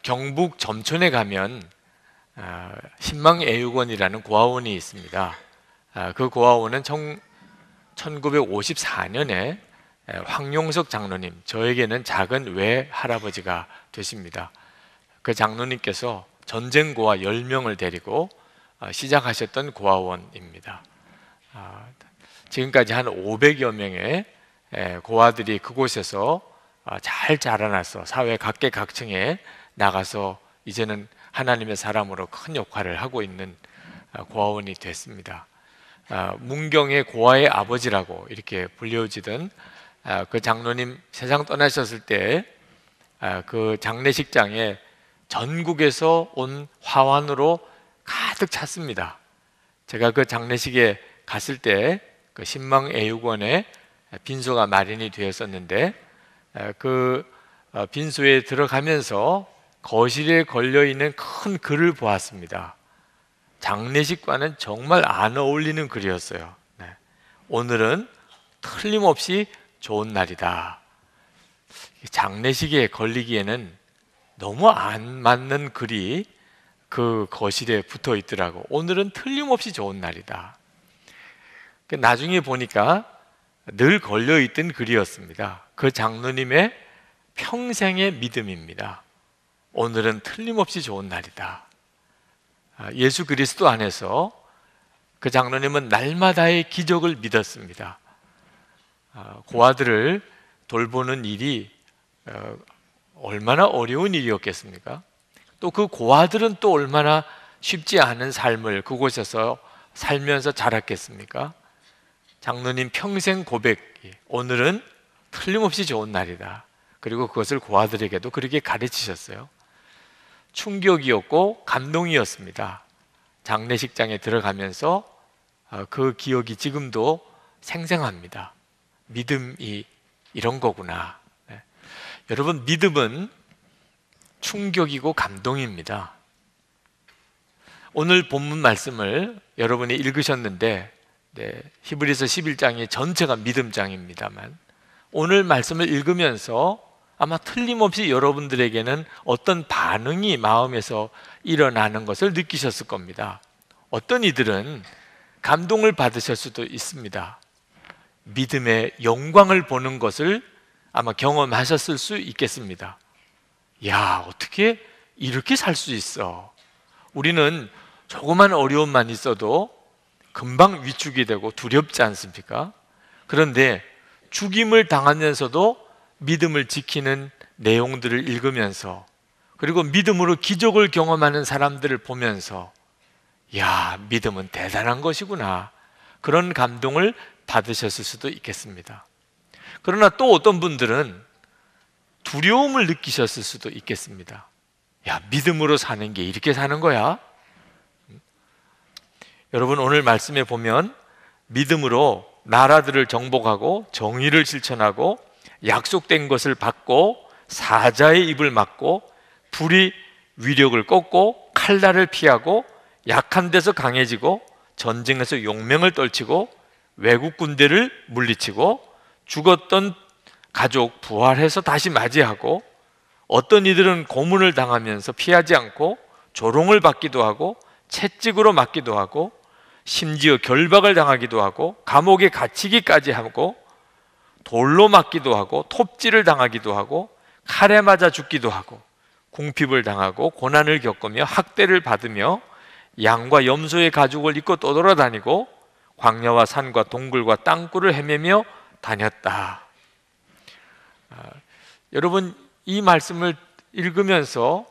경북 점촌에 가면 신망애육원이라는 고아원이 있습니다. 그 고아원은 1954년에 황용석 장로님, 저에게는 작은 외할아버지가 되십니다. 그 장로님께서 전쟁고아 10명을 데리고 시작하셨던 고아원입니다. 지금까지 한 500여 명의 고아들이 그곳에서 잘 자라나서 사회 각계각층에 나가서 이제는 하나님의 사람으로 큰 역할을 하고 있는 고아원이 됐습니다. 문경의 고아의 아버지라고 이렇게 불려지던 그 장로님 세상 떠나셨을 때 그 장례식장에 전국에서 온 화환으로 가득 찼습니다. 제가 그 장례식에 갔을 때 그 신망애육원에 빈소가 마련이 되었었는데 그 빈소에 들어가면서 거실에 걸려있는 큰 글을 보았습니다. 장례식과는 정말 안 어울리는 글이었어요. 오늘은 틀림없이 좋은 날이다. 장례식에 걸리기에는 너무 안 맞는 글이 그 거실에 붙어 있더라고. 오늘은 틀림없이 좋은 날이다. 나중에 보니까 늘 걸려있던 글이었습니다. 그 장로님의 평생의 믿음입니다. 오늘은 틀림없이 좋은 날이다. 예수 그리스도 안에서 그 장로님은 날마다의 기적을 믿었습니다. 고아들을 돌보는 일이 얼마나 어려운 일이었겠습니까? 또 그 고아들은 또 얼마나 쉽지 않은 삶을 그곳에서 살면서 자랐겠습니까? 장로님 평생 고백이 오늘은 틀림없이 좋은 날이다. 그리고 그것을 고아들에게도 그렇게 가르치셨어요. 충격이었고 감동이었습니다. 장례식장에 들어가면서 그 기억이 지금도 생생합니다. 믿음이 이런 거구나. 여러분, 믿음은 충격이고 감동입니다. 오늘 본문 말씀을 여러분이 읽으셨는데 히브리서 11장이 전체가 믿음장입니다만 오늘 말씀을 읽으면서 아마 틀림없이 여러분들에게는 어떤 반응이 마음에서 일어나는 것을 느끼셨을 겁니다. 어떤 이들은 감동을 받으실 수도 있습니다. 믿음의 영광을 보는 것을 아마 경험하셨을 수 있겠습니다. 야, 어떻게 이렇게 살 수 있어? 우리는 조그만 어려움만 있어도 금방 위축이 되고 두렵지 않습니까? 그런데 죽임을 당하면서도 믿음을 지키는 내용들을 읽으면서 그리고 믿음으로 기적을 경험하는 사람들을 보면서 야, 믿음은 대단한 것이구나. 그런 감동을 받으셨을 수도 있겠습니다. 그러나 또 어떤 분들은 두려움을 느끼셨을 수도 있겠습니다. 야, 믿음으로 사는 게 이렇게 사는 거야? 여러분, 오늘 말씀에 보면 믿음으로 나라들을 정복하고 정의를 실천하고 약속된 것을 받고 사자의 입을 막고 불의 위력을 꺾고 칼날을 피하고 약한 데서 강해지고 전쟁에서 용맹을 떨치고 외국 군대를 물리치고 죽었던 가족 부활해서 다시 맞이하고 어떤 이들은 고문을 당하면서 피하지 않고 조롱을 받기도 하고 채찍으로 맞기도 하고 심지어 결박을 당하기도 하고 감옥에 갇히기까지 하고 돌로 맞기도 하고 톱질을 당하기도 하고 칼에 맞아 죽기도 하고 궁핍을 당하고 고난을 겪으며 학대를 받으며 양과 염소의 가죽을 입고 떠돌아다니고 광야와 산과 동굴과 땅굴을 헤매며 다녔다. 여러분, 이 말씀을 읽으면서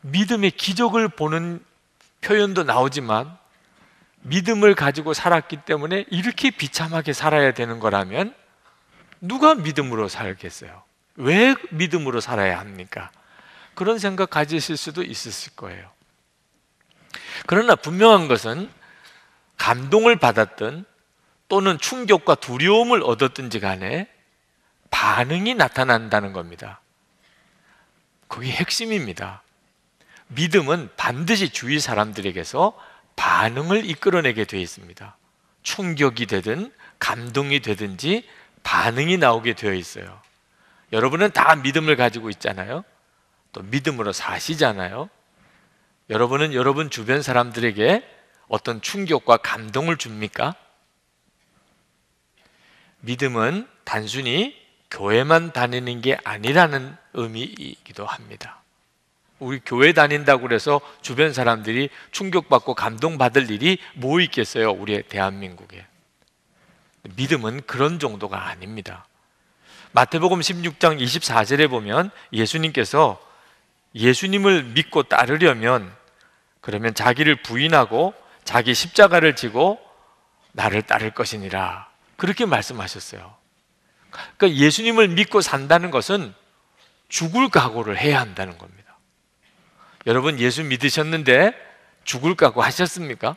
믿음의 기적을 보는 표현도 나오지만 믿음을 가지고 살았기 때문에 이렇게 비참하게 살아야 되는 거라면 누가 믿음으로 살겠어요? 왜 믿음으로 살아야 합니까? 그런 생각 가지실 수도 있으실 거예요. 그러나 분명한 것은 감동을 받았든 또는 충격과 두려움을 얻었든지 간에 반응이 나타난다는 겁니다. 그게 핵심입니다. 믿음은 반드시 주위 사람들에게서 반응을 이끌어내게 되어 있습니다. 충격이 되든 감동이 되든지 반응이 나오게 되어 있어요. 여러분은 다 믿음을 가지고 있잖아요. 또 믿음으로 사시잖아요. 여러분은 여러분 주변 사람들에게 어떤 충격과 감동을 줍니까? 믿음은 단순히 교회만 다니는 게 아니라는 의미이기도 합니다. 우리 교회 다닌다고 해서 주변 사람들이 충격받고 감동받을 일이 뭐 있겠어요? 우리 대한민국에. 믿음은 그런 정도가 아닙니다. 마태복음 16장 24절에 보면 예수님께서 예수님을 믿고 따르려면 그러면 자기를 부인하고 자기 십자가를 지고 나를 따를 것이니라, 그렇게 말씀하셨어요. 그러니까 예수님을 믿고 산다는 것은 죽을 각오를 해야 한다는 겁니다. 여러분, 예수 믿으셨는데 죽을 각오 하셨습니까?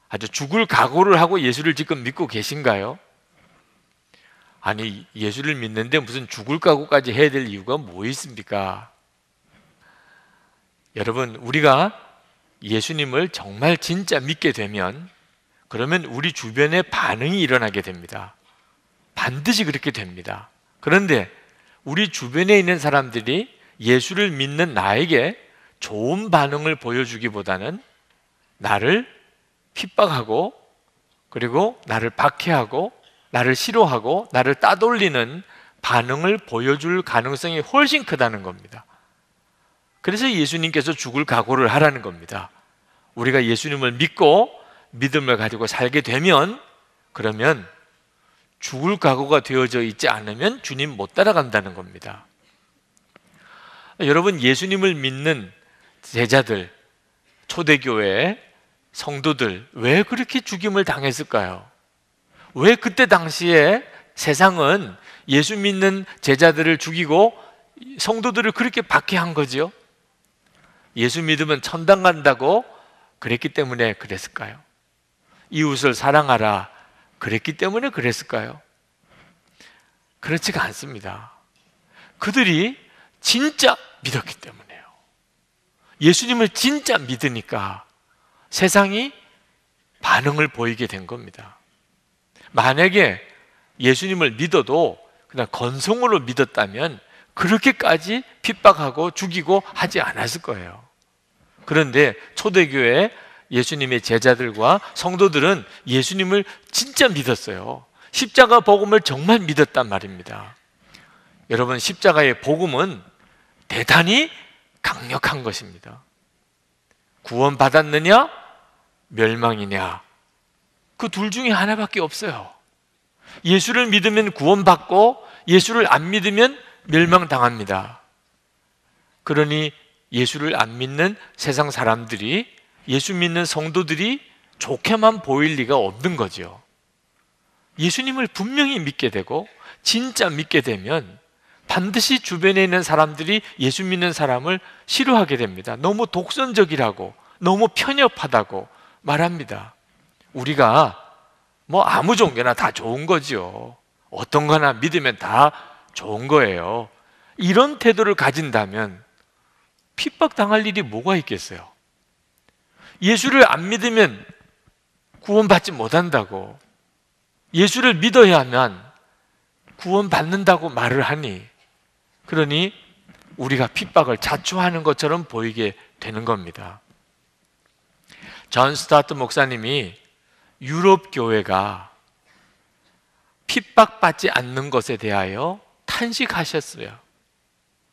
아주 죽을 각오를 하고 예수를 지금 믿고 계신가요? 아니, 예수를 믿는데 무슨 죽을 각오까지 해야 될 이유가 뭐 있습니까? 여러분, 우리가 예수님을 정말 진짜 믿게 되면 그러면 우리 주변에 반응이 일어나게 됩니다. 반드시 그렇게 됩니다. 그런데 우리 주변에 있는 사람들이 예수를 믿는 나에게 좋은 반응을 보여주기보다는 나를 핍박하고 그리고 나를 박해하고 나를 싫어하고 나를 따돌리는 반응을 보여줄 가능성이 훨씬 크다는 겁니다. 그래서 예수님께서 죽을 각오를 하라는 겁니다. 우리가 예수님을 믿고 믿음을 가지고 살게 되면 그러면 죽을 각오가 되어져 있지 않으면 주님 못 따라간다는 겁니다. 여러분, 예수님을 믿는 제자들, 초대교회 성도들 왜 그렇게 죽임을 당했을까요? 왜 그때 당시에 세상은 예수 믿는 제자들을 죽이고 성도들을 그렇게 박해한 거지요? 예수 믿으면 천당 간다고 그랬기 때문에 그랬을까요? 이웃을 사랑하라 그랬기 때문에 그랬을까요? 그렇지가 않습니다. 그들이 진짜 믿었기 때문에요. 예수님을 진짜 믿으니까 세상이 반응을 보이게 된 겁니다. 만약에 예수님을 믿어도 그냥 건성으로 믿었다면 그렇게까지 핍박하고 죽이고 하지 않았을 거예요. 그런데 초대교회 예수님의 제자들과 성도들은 예수님을 진짜 믿었어요. 십자가 복음을 정말 믿었단 말입니다. 여러분, 십자가의 복음은 대단히 강력한 것입니다. 구원받았느냐 멸망이냐, 그 둘 중에 하나밖에 없어요. 예수를 믿으면 구원받고 예수를 안 믿으면 멸망당합니다. 그러니 예수를 안 믿는 세상 사람들이 예수 믿는 성도들이 좋게만 보일 리가 없는 거죠. 예수님을 분명히 믿게 되고 진짜 믿게 되면 반드시 주변에 있는 사람들이 예수 믿는 사람을 싫어하게 됩니다. 너무 독선적이라고, 너무 편협하다고 말합니다. 우리가 뭐 아무 종교나 다 좋은 거죠. 어떤 거나 믿으면 다 좋은 거예요. 이런 태도를 가진다면 핍박당할 일이 뭐가 있겠어요? 예수를 안 믿으면 구원받지 못한다고, 예수를 믿어야만 구원받는다고 말을 하니, 그러니 우리가 핍박을 자초하는 것처럼 보이게 되는 겁니다. 존 스타트 목사님이 유럽 교회가 핍박받지 않는 것에 대하여 탄식하셨어요.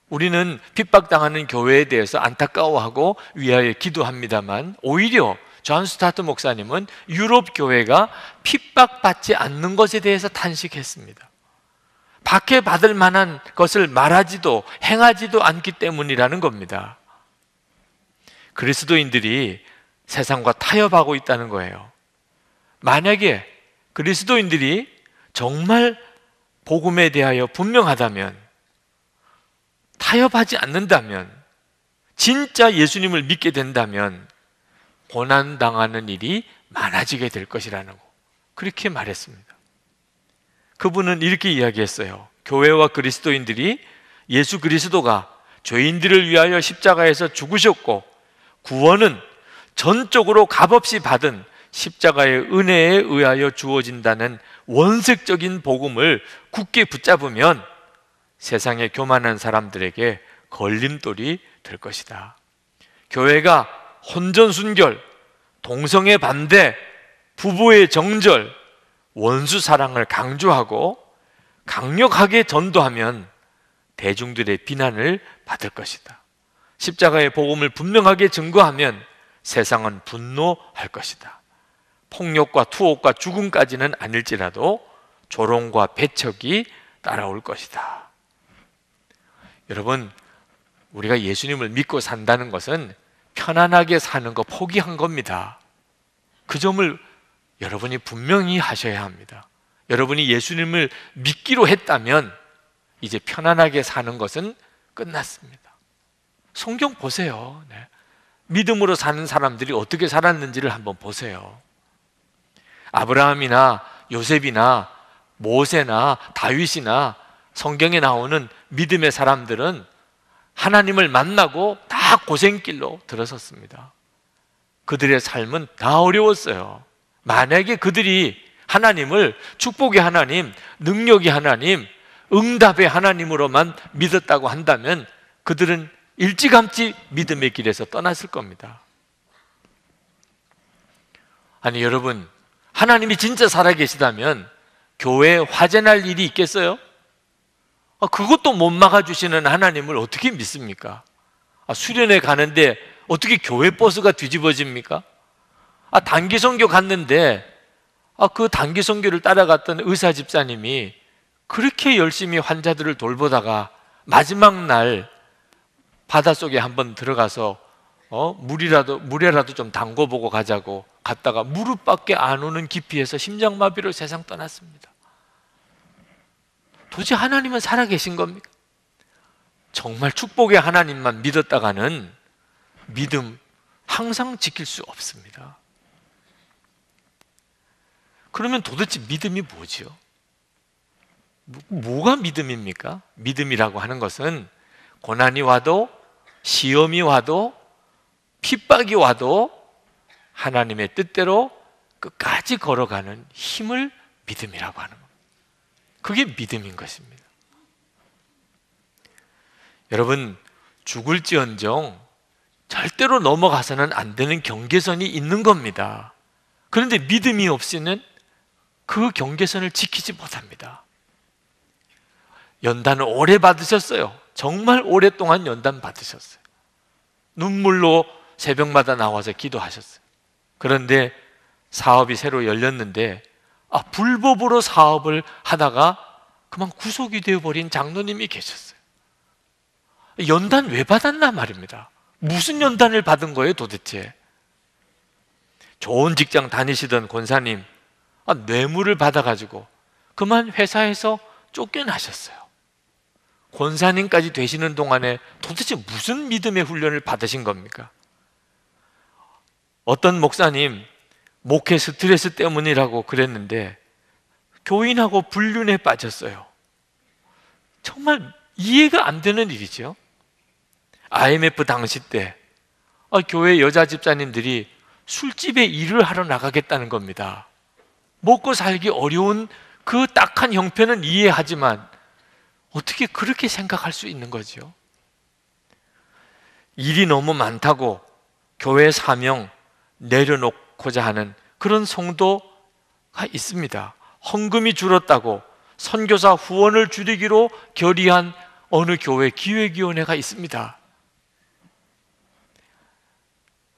우리는 핍박당하는 교회에 대해서 안타까워하고 위하여 기도합니다만 오히려 존 스타트 목사님은 유럽 교회가 핍박받지 않는 것에 대해서 탄식했습니다. 박해받을 만한 것을 말하지도 행하지도 않기 때문이라는 겁니다. 그리스도인들이 세상과 타협하고 있다는 거예요. 만약에 그리스도인들이 정말 복음에 대하여 분명하다면, 타협하지 않는다면, 진짜 예수님을 믿게 된다면 고난당하는 일이 많아지게 될 것이라는 거, 그렇게 말했습니다. 그분은 이렇게 이야기했어요. 교회와 그리스도인들이 예수 그리스도가 죄인들을 위하여 십자가에서 죽으셨고 구원은 전적으로 값없이 받은 십자가의 은혜에 의하여 주어진다는 원색적인 복음을 굳게 붙잡으면 세상의 교만한 사람들에게 걸림돌이 될 것이다. 교회가 혼전순결, 동성애 반대, 부부의 정절, 원수 사랑을 강조하고 강력하게 전도하면 대중들의 비난을 받을 것이다. 십자가의 복음을 분명하게 증거하면 세상은 분노할 것이다. 폭력과 투옥과 죽음까지는 아닐지라도 조롱과 배척이 따라올 것이다. 여러분, 우리가 예수님을 믿고 산다는 것은 편안하게 사는 거 포기한 겁니다. 그 점을 여러분이 분명히 하셔야 합니다. 여러분이 예수님을 믿기로 했다면 이제 편안하게 사는 것은 끝났습니다. 성경 보세요. 네. 믿음으로 사는 사람들이 어떻게 살았는지를 한번 보세요. 아브라함이나 요셉이나 모세나 다윗이나 성경에 나오는 믿음의 사람들은 하나님을 만나고 다 고생길로 들어섰습니다. 그들의 삶은 다 어려웠어요. 만약에 그들이 하나님을 축복의 하나님, 능력의 하나님, 응답의 하나님으로만 믿었다고 한다면 그들은 일찌감치 믿음의 길에서 떠났을 겁니다. 아니 여러분, 하나님이 진짜 살아계시다면 교회에 화재날 일이 있겠어요? 그것도 못 막아주시는 하나님을 어떻게 믿습니까? 수련회 가는데 어떻게 교회 버스가 뒤집어집니까? 단기 선교 갔는데 그 단기 선교를 따라갔던 의사 집사님이 그렇게 열심히 환자들을 돌보다가 마지막 날 바닷속에 한번 들어가서 물에라도 좀 담궈보고 가자고 갔다가 무릎밖에 안 오는 깊이에서 심장마비로 세상 떠났습니다. 도대체 하나님은 살아계신 겁니까? 정말 축복의 하나님만 믿었다가는 믿음 항상 지킬 수 없습니다. 그러면 도대체 믿음이 뭐죠? 뭐가 믿음입니까? 믿음이라고 하는 것은 고난이 와도 시험이 와도 핍박이 와도 하나님의 뜻대로 끝까지 걸어가는 힘을 믿음이라고 하는 겁니다. 그게 믿음인 것입니다. 여러분, 죽을지언정 절대로 넘어가서는 안 되는 경계선이 있는 겁니다. 그런데 믿음이 없이는 그 경계선을 지키지 못합니다. 연단을 오래 받으셨어요. 정말 오랫동안 연단 받으셨어요. 눈물로 새벽마다 나와서 기도하셨어요. 그런데 사업이 새로 열렸는데 불법으로 사업을 하다가 그만 구속이 되어버린 장로님이 계셨어요. 연단 왜 받았나 말입니다. 무슨 연단을 받은 거예요 도대체? 좋은 직장 다니시던 권사님 뇌물을 받아가지고 그만 회사에서 쫓겨나셨어요. 권사님까지 되시는 동안에 도대체 무슨 믿음의 훈련을 받으신 겁니까? 어떤 목사님 목회 스트레스 때문이라고 그랬는데 교인하고 불륜에 빠졌어요. 정말 이해가 안 되는 일이죠. IMF 당시 때 교회 여자 집사님들이 술집에 일을 하러 나가겠다는 겁니다. 먹고 살기 어려운 그 딱한 형편은 이해하지만 어떻게 그렇게 생각할 수 있는 거죠? 일이 너무 많다고 교회 사명 내려놓고자 하는 그런 성도가 있습니다. 헌금이 줄었다고 선교사 후원을 줄이기로 결의한 어느 교회 기획위원회가 있습니다.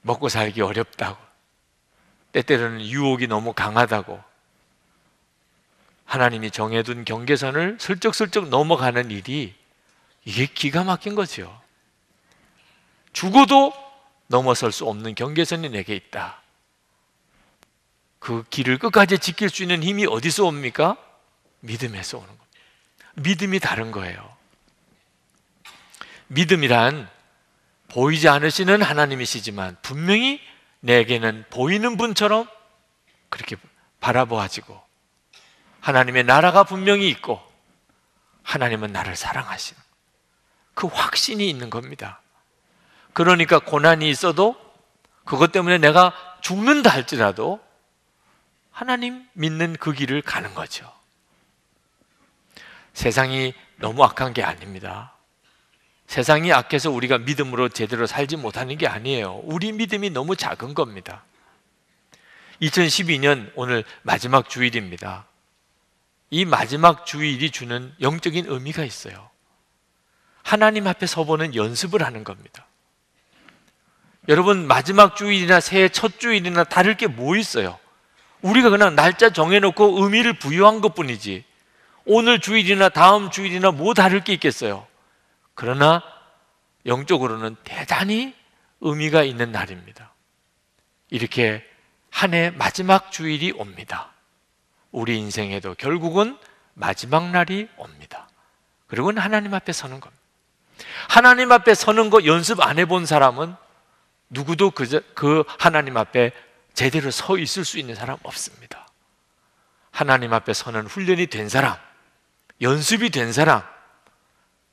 먹고 살기 어렵다고, 때때로는 유혹이 너무 강하다고 하나님이 정해둔 경계선을 슬쩍슬쩍 넘어가는 일이 이게 기가 막힌 거죠. 죽어도 넘어설 수 없는 경계선이 내게 있다. 그 길을 끝까지 지킬 수 있는 힘이 어디서 옵니까? 믿음에서 오는 겁니다. 믿음이 다른 거예요. 믿음이란 보이지 않으시는 하나님이시지만 분명히 내게는 보이는 분처럼 그렇게 바라보아지고 하나님의 나라가 분명히 있고 하나님은 나를 사랑하시는 그 확신이 있는 겁니다. 그러니까 고난이 있어도 그것 때문에 내가 죽는다 할지라도 하나님 믿는 그 길을 가는 거죠. 세상이 너무 악한 게 아닙니다. 세상이 악해서 우리가 믿음으로 제대로 살지 못하는 게 아니에요. 우리 믿음이 너무 작은 겁니다. 2012년 오늘 마지막 주일입니다. 이 마지막 주일이 주는 영적인 의미가 있어요. 하나님 앞에 서보는 연습을 하는 겁니다. 여러분, 마지막 주일이나 새해 첫 주일이나 다를 게 뭐 있어요? 우리가 그냥 날짜 정해놓고 의미를 부여한 것뿐이지 오늘 주일이나 다음 주일이나 뭐 다를 게 있겠어요? 그러나 영적으로는 대단히 의미가 있는 날입니다. 이렇게 한 해 마지막 주일이 옵니다. 우리 인생에도 결국은 마지막 날이 옵니다. 그리고는 하나님 앞에 서는 겁니다. 하나님 앞에 서는 거 연습 안 해본 사람은 누구도 그 하나님 앞에 제대로 서 있을 수 있는 사람 없습니다. 하나님 앞에 서는 훈련이 된 사람, 연습이 된 사람,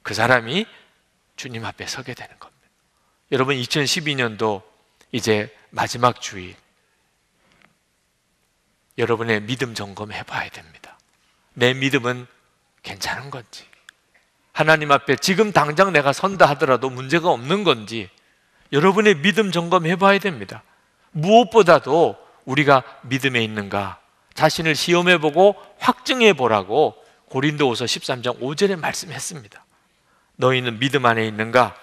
그 사람이 주님 앞에 서게 되는 겁니다. 여러분, 2012년도 이제 마지막 주일, 여러분의 믿음 점검해 봐야 됩니다. 내 믿음은 괜찮은 건지, 하나님 앞에 지금 당장 내가 선다 하더라도 문제가 없는 건지 여러분의 믿음 점검해 봐야 됩니다. 무엇보다도 우리가 믿음에 있는가 자신을 시험해 보고 확증해 보라고 고린도후서 13장 5절에 말씀했습니다. 너희는 믿음 안에 있는가?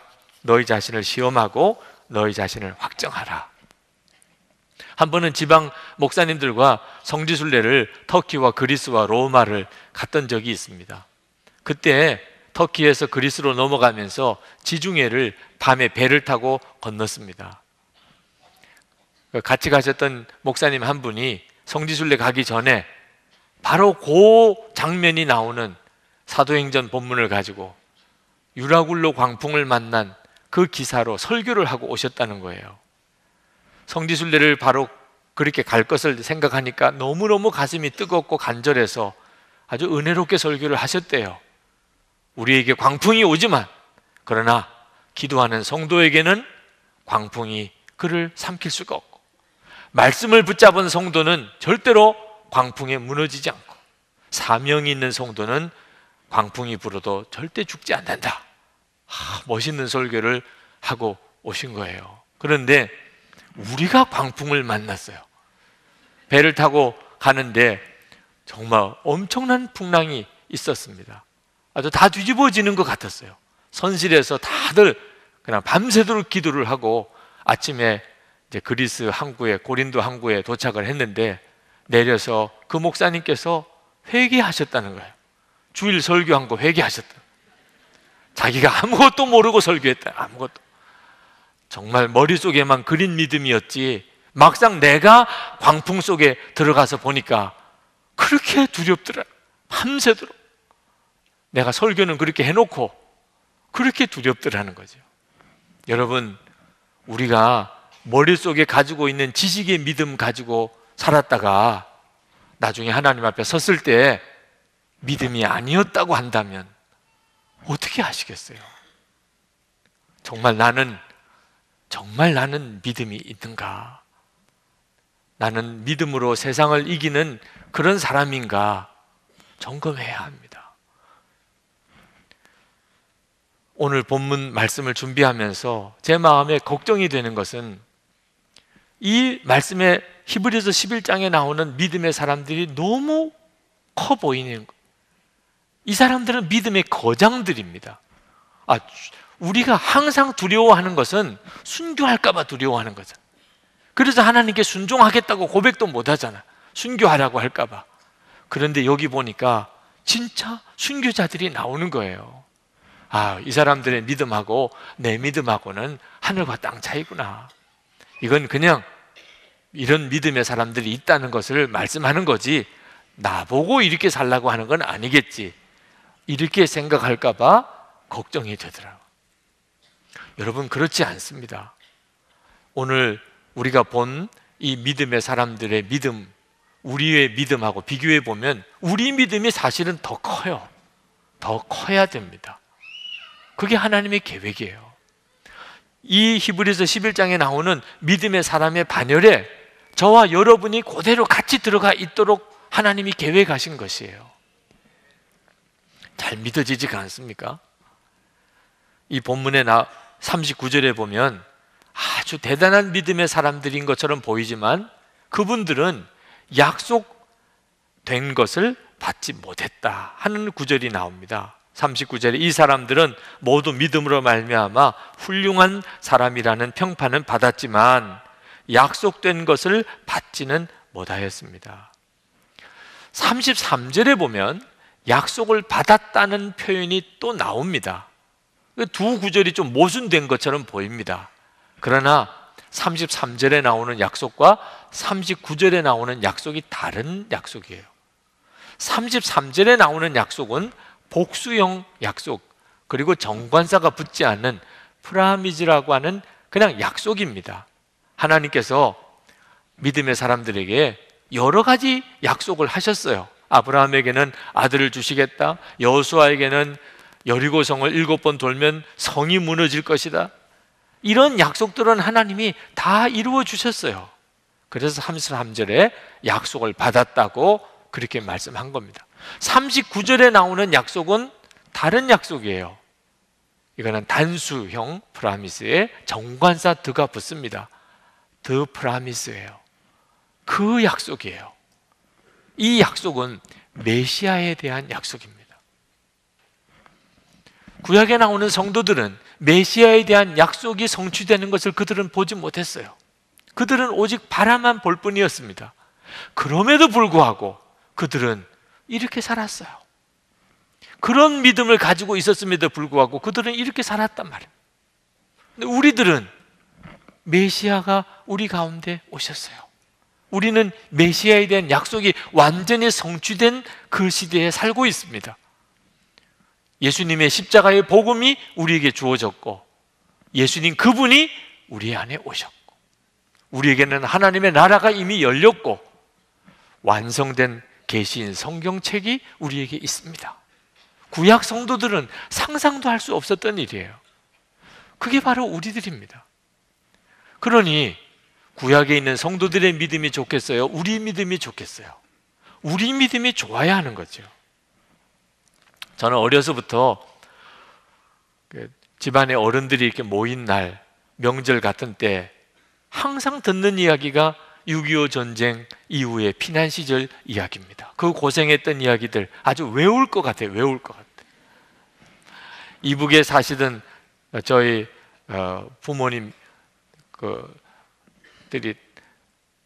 너희 자신을 시험하고 너희 자신을 확정하라. 한 번은 지방 목사님들과 성지순례를 터키와 그리스와 로마를 갔던 적이 있습니다. 그때 터키에서 그리스로 넘어가면서 지중해를 밤에 배를 타고 건넜습니다. 같이 가셨던 목사님 한 분이 성지순례 가기 전에 바로 그 장면이 나오는 사도행전 본문을 가지고 유라굴로 광풍을 만난 그 기사로 설교를 하고 오셨다는 거예요. 성지순례를 바로 그렇게 갈 것을 생각하니까 너무너무 가슴이 뜨겁고 간절해서 아주 은혜롭게 설교를 하셨대요. 우리에게 광풍이 오지만 그러나 기도하는 성도에게는 광풍이 그를 삼킬 수가 없고 말씀을 붙잡은 성도는 절대로 광풍에 무너지지 않고 사명이 있는 성도는 광풍이 불어도 절대 죽지 않는다. 멋있는 설교를 하고 오신 거예요. 그런데 우리가 광풍을 만났어요. 배를 타고 가는데 정말 엄청난 풍랑이 있었습니다. 아주 다 뒤집어지는 것 같았어요. 선실에서 다들 그냥 밤새도록 기도를 하고 아침에 이제 그리스 항구에 고린도 항구에 도착을 했는데 내려서 그 목사님께서 회개하셨다는 거예요. 주일 설교한 거 회개하셨다. 자기가 아무것도 모르고 설교했다. 아무것도. 정말 머릿속에만 그린 믿음이었지 막상 내가 광풍 속에 들어가서 보니까 그렇게 두렵더라. 밤새도록. 내가 설교는 그렇게 해놓고 그렇게 두렵더라는 거죠. 여러분, 우리가 머릿속에 가지고 있는 지식의 믿음 가지고 살았다가 나중에 하나님 앞에 섰을 때 믿음이 아니었다고 한다면 어떻게 하시겠어요? 정말 나는 믿음이 있는가? 나는 믿음으로 세상을 이기는 그런 사람인가? 점검해야 합니다. 오늘 본문 말씀을 준비하면서 제 마음에 걱정이 되는 것은 이 말씀에 히브리서 11장에 나오는 믿음의 사람들이 너무 커 보이는 거예요. 이 사람들은 믿음의 거장들입니다. 우리가 항상 두려워하는 것은 순교할까 봐 두려워하는 거죠. 그래서 하나님께 순종하겠다고 고백도 못 하잖아. 순교하라고 할까 봐. 그런데 여기 보니까 진짜 순교자들이 나오는 거예요. 이 사람들의 믿음하고 내 믿음하고는 하늘과 땅 차이구나. 이건 그냥 이런 믿음의 사람들이 있다는 것을 말씀하는 거지 나보고 이렇게 살라고 하는 건 아니겠지. 이렇게 생각할까 봐 걱정이 되더라고요. 여러분, 그렇지 않습니다. 오늘 우리가 본 이 믿음의 사람들의 믿음, 우리의 믿음하고 비교해 보면 우리 믿음이 사실은 더 커요. 더 커야 됩니다. 그게 하나님의 계획이에요. 이 히브리서 11장에 나오는 믿음의 사람의 반열에 저와 여러분이 그대로 같이 들어가 있도록 하나님이 계획하신 것이에요. 잘 믿어지지가 않습니까? 이 본문의 39절에 보면 아주 대단한 믿음의 사람들인 것처럼 보이지만 그분들은 약속된 것을 받지 못했다 하는 구절이 나옵니다. 39절에 이 사람들은 모두 믿음으로 말미암아 훌륭한 사람이라는 평판은 받았지만 약속된 것을 받지는 못하였습니다. 33절에 보면 약속을 받았다는 표현이 또 나옵니다. 두 구절이 좀 모순된 것처럼 보입니다. 그러나 33절에 나오는 약속과 39절에 나오는 약속이 다른 약속이에요. 33절에 나오는 약속은 복수형 약속, 그리고 정관사가 붙지 않는 프라미즈라고 하는 그냥 약속입니다. 하나님께서 믿음의 사람들에게 여러 가지 약속을 하셨어요. 아브라함에게는 아들을 주시겠다, 여호수아에게는 여리고성을 7번 돌면 성이 무너질 것이다, 이런 약속들은 하나님이 다 이루어 주셨어요. 그래서 33절에 약속을 받았다고 그렇게 말씀한 겁니다. 39절에 나오는 약속은 다른 약속이에요. 이거는 단수형 프라미스에 정관사 드가 붙습니다. 드 프라미스예요. 그 약속이에요. 이 약속은 메시아에 대한 약속입니다. 구약에 나오는 성도들은 메시아에 대한 약속이 성취되는 것을 그들은 보지 못했어요. 그들은 오직 바라만 볼 뿐이었습니다. 그럼에도 불구하고 그들은 이렇게 살았어요. 그런 믿음을 가지고 있었음에도 불구하고 그들은 이렇게 살았단 말이에요. 근데 우리들은 메시아가 우리 가운데 오셨어요. 우리는 메시아에 대한 약속이 완전히 성취된 그 시대에 살고 있습니다. 예수님의 십자가의 복음이 우리에게 주어졌고, 예수님 그분이 우리 안에 오셨고, 우리에게는 하나님의 나라가 이미 열렸고, 완성된 계시인 성경책이 우리에게 있습니다. 구약 성도들은 상상도 할 수 없었던 일이에요. 그게 바로 우리들입니다. 그러니 구약에 있는 성도들의 믿음이 좋겠어요? 우리 믿음이 좋겠어요? 우리 믿음이 좋아야 하는 거죠. 저는 어려서부터 집안의 어른들이 이렇게 모인 날, 명절 같은 때 항상 듣는 이야기가 6.25 전쟁 이후의 피난 시절 이야기입니다. 그 고생했던 이야기들 아주 외울 것 같아요. 외울 것 같아요. 이북에 사시던 저희 부모님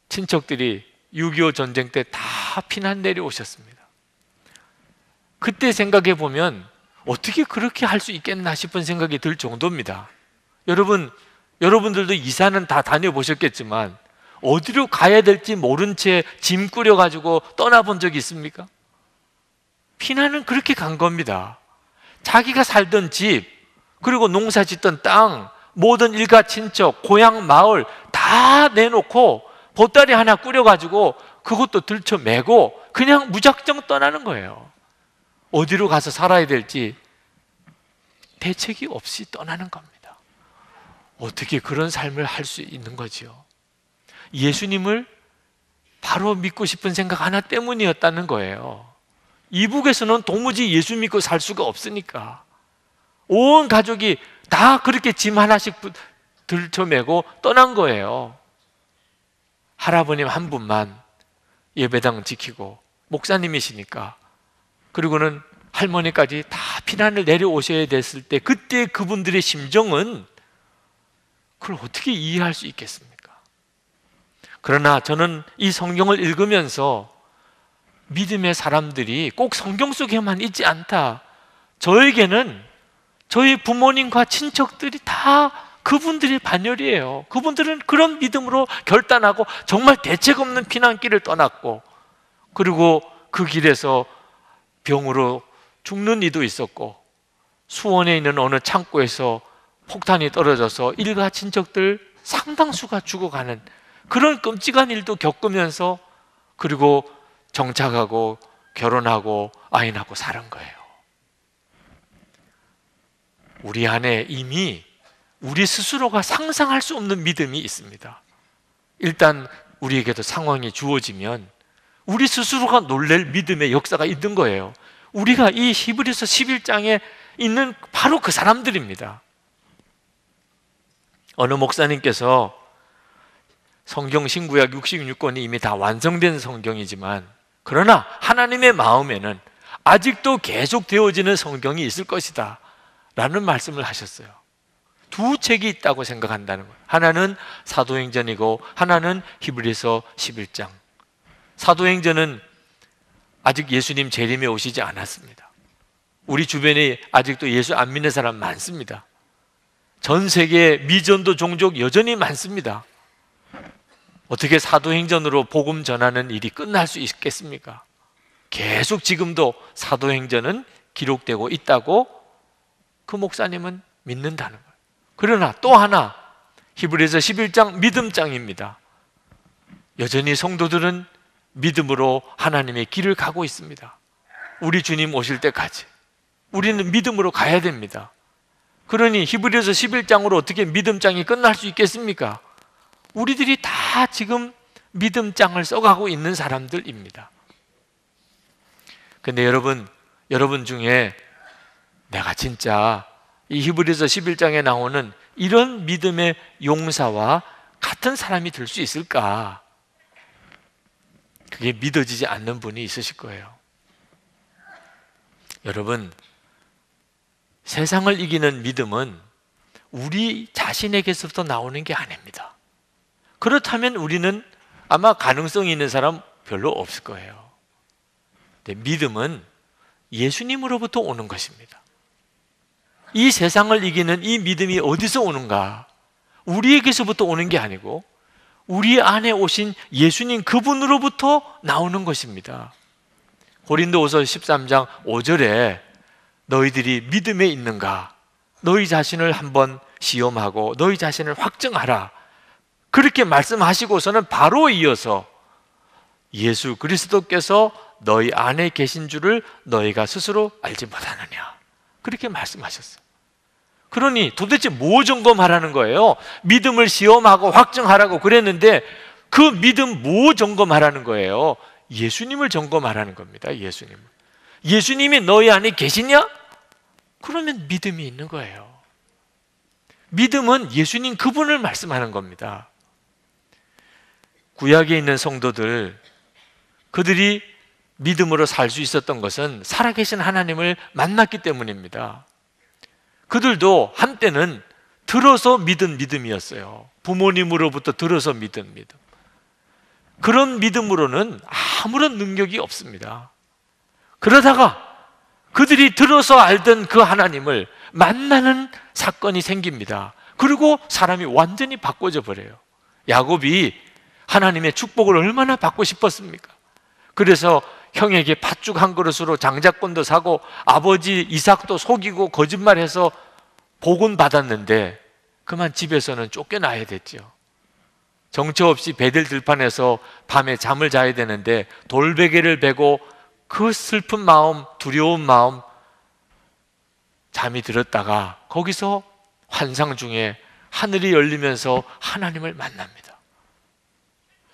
친척들이 6.25 전쟁 때 다 피난 내려오셨습니다. 그때 생각해 보면 어떻게 그렇게 할 수 있겠나 싶은 생각이 들 정도입니다. 여러분들도 이사는 다 다녀보셨겠지만 어디로 가야 될지 모른 채 짐 꾸려가지고 떠나본 적이 있습니까? 피난은 그렇게 간 겁니다. 자기가 살던 집, 그리고 농사 짓던 땅, 모든 일가 친척, 고향 마을 다 내놓고 보따리 하나 꾸려가지고 그것도 들쳐매고 그냥 무작정 떠나는 거예요. 어디로 가서 살아야 될지 대책이 없이 떠나는 겁니다. 어떻게 그런 삶을 할 수 있는 거지요? 예수님을 바로 믿고 싶은 생각 하나 때문이었다는 거예요. 이북에서는 도무지 예수 믿고 살 수가 없으니까 온 가족이 다 그렇게 짐 하나씩 들쳐매고 떠난 거예요. 할아버님 한 분만 예배당 지키고, 목사님이시니까, 그리고는 할머니까지 다 피난을 내려오셔야 됐을 때 그때 그분들의 심정은 그걸 어떻게 이해할 수 있겠습니까? 그러나 저는 이 성경을 읽으면서 믿음의 사람들이 꼭 성경 속에만 있지 않다, 저에게는 저희 부모님과 친척들이 다 그분들의 반열이에요. 그분들은 그런 믿음으로 결단하고 정말 대책 없는 피난길을 떠났고, 그리고 그 길에서 병으로 죽는 이도 있었고, 수원에 있는 어느 창고에서 폭탄이 떨어져서 일가 친척들 상당수가 죽어가는 그런 끔찍한 일도 겪으면서, 그리고 정착하고 결혼하고 아이 낳고 사는 거예요. 우리 안에 이미 우리 스스로가 상상할 수 없는 믿음이 있습니다. 일단 우리에게도 상황이 주어지면 우리 스스로가 놀랄 믿음의 역사가 있는 거예요. 우리가 이 히브리서 11장에 있는 바로 그 사람들입니다. 어느 목사님께서 성경 신구약 66권이 이미 다 완성된 성경이지만 그러나 하나님의 마음에는 아직도 계속 되어지는 성경이 있을 것이다 라는 말씀을 하셨어요. 두 책이 있다고 생각한다는 거예요. 하나는 사도행전이고 하나는 히브리서 11장. 사도행전은 아직 예수님 재림에 오시지 않았습니다. 우리 주변에 아직도 예수 안 믿는 사람 많습니다. 전 세계 미전도 종족 여전히 많습니다. 어떻게 사도행전으로 복음 전하는 일이 끝날 수 있겠습니까? 계속 지금도 사도행전은 기록되고 있다고 그 목사님은 믿는다는 거예요. 그러나 또 하나 히브리서 11장 믿음장입니다. 여전히 성도들은 믿음으로 하나님의 길을 가고 있습니다. 우리 주님 오실 때까지 우리는 믿음으로 가야 됩니다. 그러니 히브리서 11장으로 어떻게 믿음장이 끝날 수 있겠습니까? 우리들이 다 지금 믿음장을 써가고 있는 사람들입니다. 근데 여러분 중에 내가 진짜 이 히브리서 11장에 나오는 이런 믿음의 용사와 같은 사람이 될 수 있을까? 그게 믿어지지 않는 분이 있으실 거예요. 여러분, 세상을 이기는 믿음은 우리 자신에게서부터 나오는 게 아닙니다. 그렇다면 우리는 아마 가능성이 있는 사람 별로 없을 거예요. 근데 믿음은 예수님으로부터 오는 것입니다. 이 세상을 이기는 이 믿음이 어디서 오는가? 우리에게서부터 오는 게 아니고 우리 안에 오신 예수님 그분으로부터 나오는 것입니다. 고린도후서 13장 5절에 너희들이 믿음에 있는가? 너희 자신을 한번 시험하고 너희 자신을 확증하라. 그렇게 말씀하시고서는 바로 이어서 예수 그리스도께서 너희 안에 계신 줄을 너희가 스스로 알지 못하느냐. 그렇게 말씀하셨어요. 그러니 도대체 뭐 점검하라는 거예요? 믿음을 시험하고 확증하라고 그랬는데 그 믿음 뭐 점검하라는 거예요? 예수님을 점검하라는 겁니다. 예수님이 너희 안에 계시냐? 그러면 믿음이 있는 거예요. 믿음은 예수님 그분을 말씀하는 겁니다. 구약에 있는 성도들, 그들이 믿음으로 살 수 있었던 것은 살아계신 하나님을 만났기 때문입니다. 그들도 한때는 들어서 믿은 믿음이었어요. 부모님으로부터 들어서 믿은 믿음. 그런 믿음으로는 아무런 능력이 없습니다. 그러다가 그들이 들어서 알던 그 하나님을 만나는 사건이 생깁니다. 그리고 사람이 완전히 바꿔져 버려요. 야곱이 하나님의 축복을 얼마나 받고 싶었습니까? 그래서 형에게 팥죽 한 그릇으로 장자권도 사고 아버지 이삭도 속이고 거짓말해서 복은 받았는데 그만 집에서는 쫓겨나야 됐죠. 정처 없이 베델 들판에서 밤에 잠을 자야 되는데 돌베개를 베고 그 슬픈 마음, 두려운 마음 잠이 들었다가 거기서 환상 중에 하늘이 열리면서 하나님을 만납니다.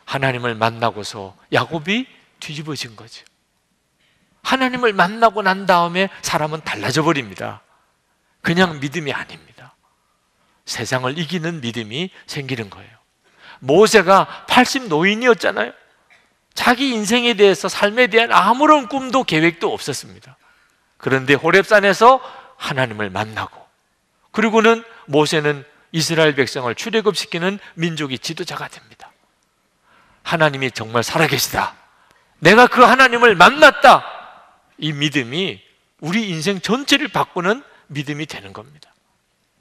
하나님을 만나고서 야곱이 뒤집어진 거죠. 하나님을 만나고 난 다음에 사람은 달라져 버립니다. 그냥 믿음이 아닙니다. 세상을 이기는 믿음이 생기는 거예요. 모세가 80 노인이었잖아요. 자기 인생에 대해서, 삶에 대한 아무런 꿈도 계획도 없었습니다. 그런데 호렙산에서 하나님을 만나고, 그리고는 모세는 이스라엘 백성을 출애굽시키는 민족의 지도자가 됩니다. 하나님이 정말 살아계시다, 내가 그 하나님을 만났다, 이 믿음이 우리 인생 전체를 바꾸는 믿음이 되는 겁니다.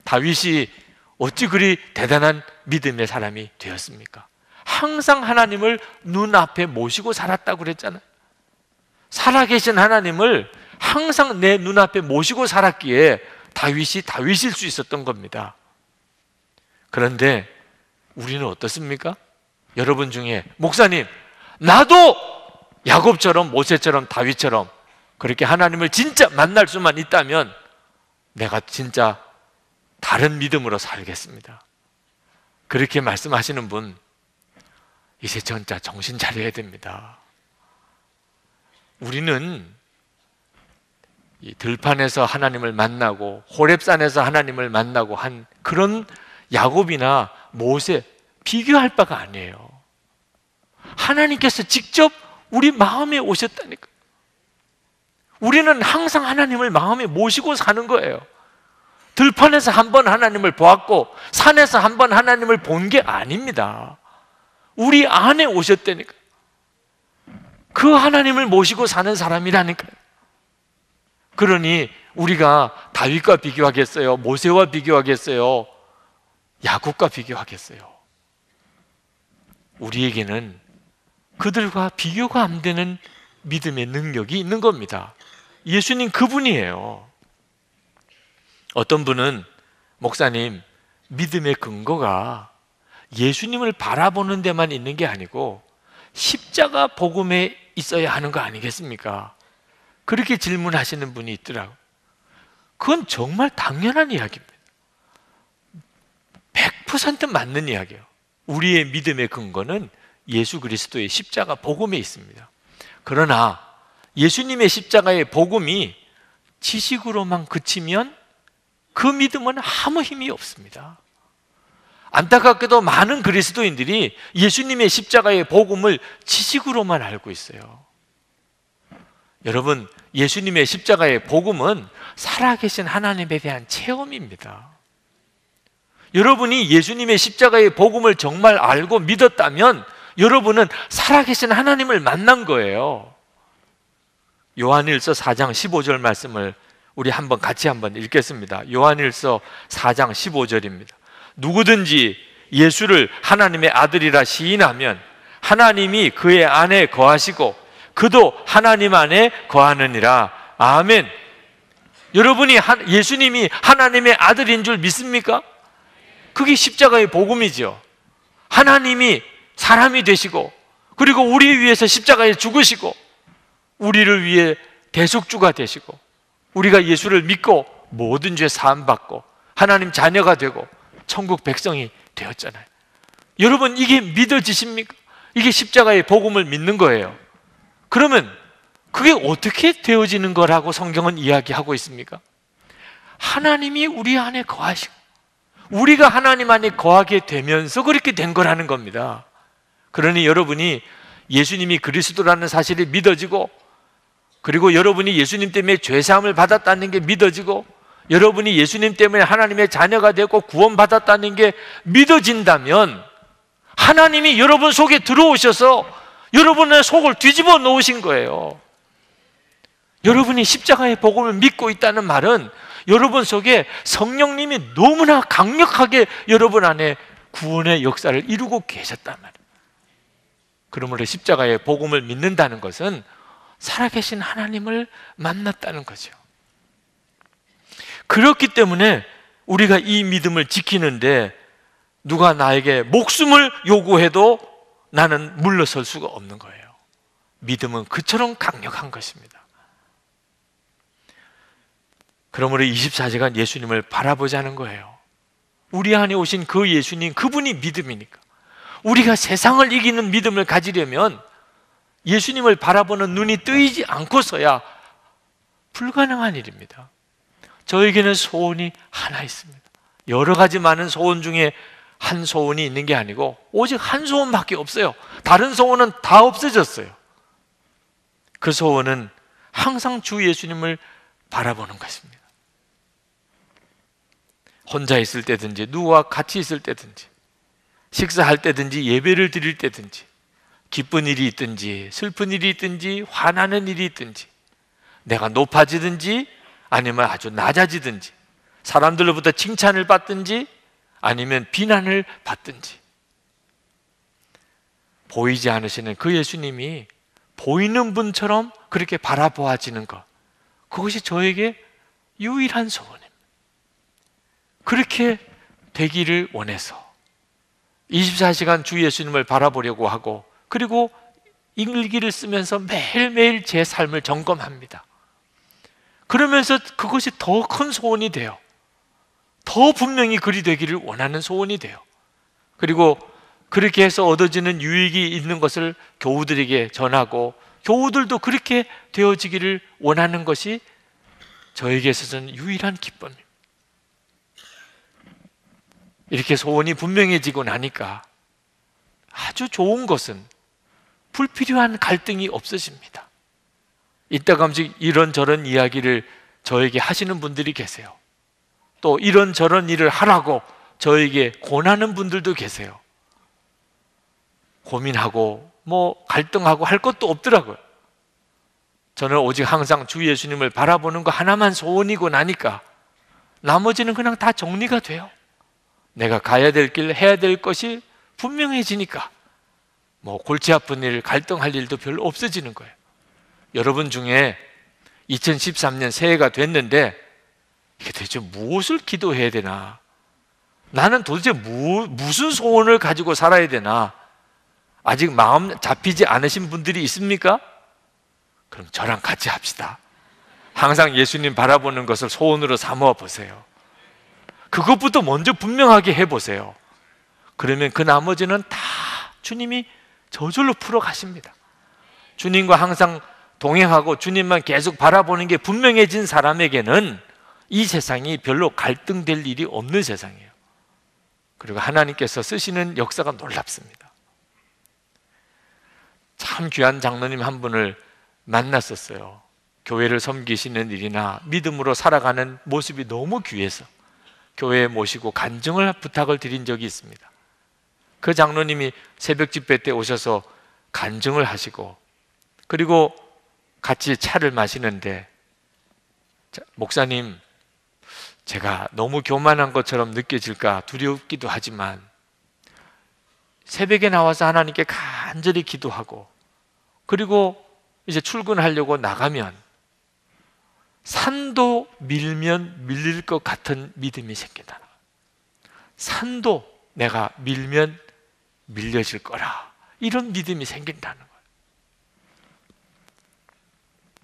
다윗이 어찌 그리 대단한 믿음의 사람이 되었습니까? 항상 하나님을 눈앞에 모시고 살았다고 그랬잖아요. 살아계신 하나님을 항상 내 눈앞에 모시고 살았기에 다윗이 다윗일 수 있었던 겁니다. 그런데 우리는 어떻습니까? 여러분 중에 목사님, 나도 야곱처럼 모세처럼 다윗처럼 그렇게 하나님을 진짜 만날 수만 있다면 내가 진짜 다른 믿음으로 살겠습니다, 그렇게 말씀하시는 분, 이제 진짜 정신 차려야 됩니다. 우리는 이 들판에서 하나님을 만나고 호렙산에서 하나님을 만나고 한 그런 야곱이나 모세 비교할 바가 아니에요. 하나님께서 직접 우리 마음에 오셨다니까. 우리는 항상 하나님을 마음에 모시고 사는 거예요. 들판에서 한 번 하나님을 보았고 산에서 한 번 하나님을 본 게 아닙니다. 우리 안에 오셨다니까. 그 하나님을 모시고 사는 사람이라니까요. 그러니 우리가 다윗과 비교하겠어요? 모세와 비교하겠어요? 야곱과 비교하겠어요? 우리에게는 그들과 비교가 안 되는 믿음의 능력이 있는 겁니다. 예수님 그분이에요. 어떤 분은 목사님, 믿음의 근거가 예수님을 바라보는 데만 있는 게 아니고 십자가 복음에 있어야 하는 거 아니겠습니까? 그렇게 질문하시는 분이 있더라고요. 그건 정말 당연한 이야기입니다. 100% 맞는 이야기예요. 우리의 믿음의 근거는 예수 그리스도의 십자가 복음에 있습니다. 그러나 예수님의 십자가의 복음이 지식으로만 그치면 그 믿음은 아무 힘이 없습니다. 안타깝게도 많은 그리스도인들이 예수님의 십자가의 복음을 지식으로만 알고 있어요. 여러분, 예수님의 십자가의 복음은 살아계신 하나님에 대한 체험입니다. 여러분이 예수님의 십자가의 복음을 정말 알고 믿었다면 여러분은 살아계신 하나님을 만난 거예요. 요한일서 4장 15절 말씀을 우리 같이 한번 읽겠습니다. 요한일서 4장 15절입니다. 누구든지 예수를 하나님의 아들이라 시인하면 하나님이 그의 안에 거하시고 그도 하나님 안에 거하느니라. 아멘. 여러분이 예수님이 하나님의 아들인 줄 믿습니까? 그게 십자가의 복음이죠. 하나님이 사람이 되시고 그리고 우리 위해서 십자가에 죽으시고 우리를 위해 대속주가 되시고 우리가 예수를 믿고 모든 죄 사함받고 하나님 자녀가 되고 천국 백성이 되었잖아요. 여러분, 이게 믿어지십니까? 이게 십자가의 복음을 믿는 거예요. 그러면 그게 어떻게 되어지는 거라고 성경은 이야기하고 있습니까? 하나님이 우리 안에 거하시고 우리가 하나님 안에 거하게 되면서 그렇게 된 거라는 겁니다. 그러니 여러분이 예수님이 그리스도라는 사실이 믿어지고 그리고 여러분이 예수님 때문에 죄사함을 받았다는 게 믿어지고 여러분이 예수님 때문에 하나님의 자녀가 되고 구원받았다는 게 믿어진다면 하나님이 여러분 속에 들어오셔서 여러분의 속을 뒤집어 놓으신 거예요. 여러분이 십자가의 복음을 믿고 있다는 말은 여러분 속에 성령님이 너무나 강력하게 여러분 안에 구원의 역사를 이루고 계셨단 말이에요. 그러므로 십자가의 복음을 믿는다는 것은 살아계신 하나님을 만났다는 거죠. 그렇기 때문에 우리가 이 믿음을 지키는데 누가 나에게 목숨을 요구해도 나는 물러설 수가 없는 거예요. 믿음은 그처럼 강력한 것입니다. 그러므로 24시간 예수님을 바라보자는 거예요. 우리 안에 오신 그 예수님, 그분이 믿음이니까. 우리가 세상을 이기는 믿음을 가지려면 예수님을 바라보는 눈이 뜨이지 않고서야 불가능한 일입니다. 저에게는 소원이 하나 있습니다. 여러 가지 많은 소원 중에 한 소원이 있는 게 아니고 오직 한 소원밖에 없어요. 다른 소원은 다 없어졌어요. 그 소원은 항상 주 예수님을 바라보는 것입니다. 혼자 있을 때든지 누구와 같이 있을 때든지 식사할 때든지 예배를 드릴 때든지 기쁜 일이 있든지 슬픈 일이 있든지 화나는 일이 있든지 내가 높아지든지 아니면 아주 낮아지든지 사람들로부터 칭찬을 받든지 아니면 비난을 받든지 보이지 않으시는 그 예수님이 보이는 분처럼 그렇게 바라보아지는 것, 그것이 저에게 유일한 소원입니다. 그렇게 되기를 원해서 24시간 주 예수님을 바라보려고 하고 그리고 일기를 쓰면서 매일매일 제 삶을 점검합니다. 그러면서 그것이 더 큰 소원이 돼요. 더 분명히 그리 되기를 원하는 소원이 돼요. 그리고 그렇게 해서 얻어지는 유익이 있는 것을 교우들에게 전하고 교우들도 그렇게 되어지기를 원하는 것이 저에게 있어서는 유일한 기쁨입니다. 이렇게 소원이 분명해지고 나니까 아주 좋은 것은 불필요한 갈등이 없어집니다. 이따금씩 이런저런 이야기를 저에게 하시는 분들이 계세요. 또 이런저런 일을 하라고 저에게 권하는 분들도 계세요. 고민하고 갈등하고 할 것도 없더라고요. 저는 오직 항상 주 예수님을 바라보는 거 하나만 소원이고 나니까 나머지는 그냥 다 정리가 돼요. 내가 가야 될 길, 해야 될 것이 분명해지니까 골치 아픈 일, 갈등할 일도 별로 없어지는 거예요. 여러분 중에 2013년 새해가 됐는데 이게 도대체 무엇을 기도해야 되나? 나는 도대체 무슨 소원을 가지고 살아야 되나? 아직 마음 잡히지 않으신 분들이 있습니까? 그럼 저랑 같이 합시다. 항상 예수님 바라보는 것을 소원으로 삼아 보세요. 그것부터 먼저 분명하게 해보세요. 그러면 그 나머지는 다 주님이 저절로 풀어 가십니다. 주님과 항상 동행하고 주님만 계속 바라보는 게 분명해진 사람에게는 이 세상이 별로 갈등될 일이 없는 세상이에요. 그리고 하나님께서 쓰시는 역사가 놀랍습니다. 참 귀한 장로님 한 분을 만났었어요. 교회를 섬기시는 일이나 믿음으로 살아가는 모습이 너무 귀해서 교회에 모시고 간증을 부탁을 드린 적이 있습니다. 그 장로님이 새벽 집회 때 오셔서 간증을 하시고, 그리고 같이 차를 마시는데, 목사님, 제가 너무 교만한 것처럼 느껴질까 두렵기도 하지만 새벽에 나와서 하나님께 간절히 기도하고, 그리고 이제 출근하려고 나가면 산도 밀면 밀릴 것 같은 믿음이 생긴다. 산도 내가 밀면 밀려질 거라, 이런 믿음이 생긴다는 거예요.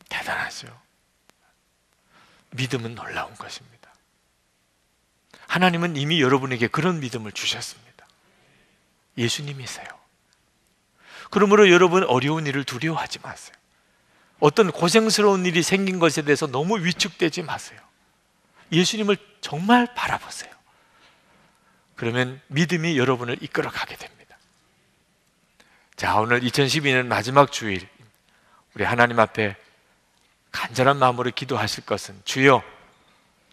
대단하죠. 믿음은 놀라운 것입니다. 하나님은 이미 여러분에게 그런 믿음을 주셨습니다. 예수님이세요. 그러므로 여러분 어려운 일을 두려워하지 마세요. 어떤 고생스러운 일이 생긴 것에 대해서 너무 위축되지 마세요. 예수님을 정말 바라보세요. 그러면 믿음이 여러분을 이끌어가게 됩니다. 자, 오늘 2012년 마지막 주일, 우리 하나님 앞에 간절한 마음으로 기도하실 것은, 주여,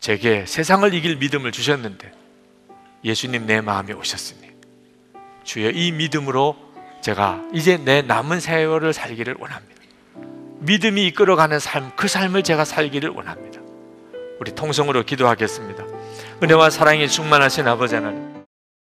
제게 세상을 이길 믿음을 주셨는데 예수님 내 마음에 오셨으니 주여, 이 믿음으로 제가 이제 내 남은 세월을 살기를 원합니다. 믿음이 이끌어가는 삶, 그 삶을 제가 살기를 원합니다. 우리 통성으로 기도하겠습니다. 은혜와 사랑이 충만하신 아버지 하나님,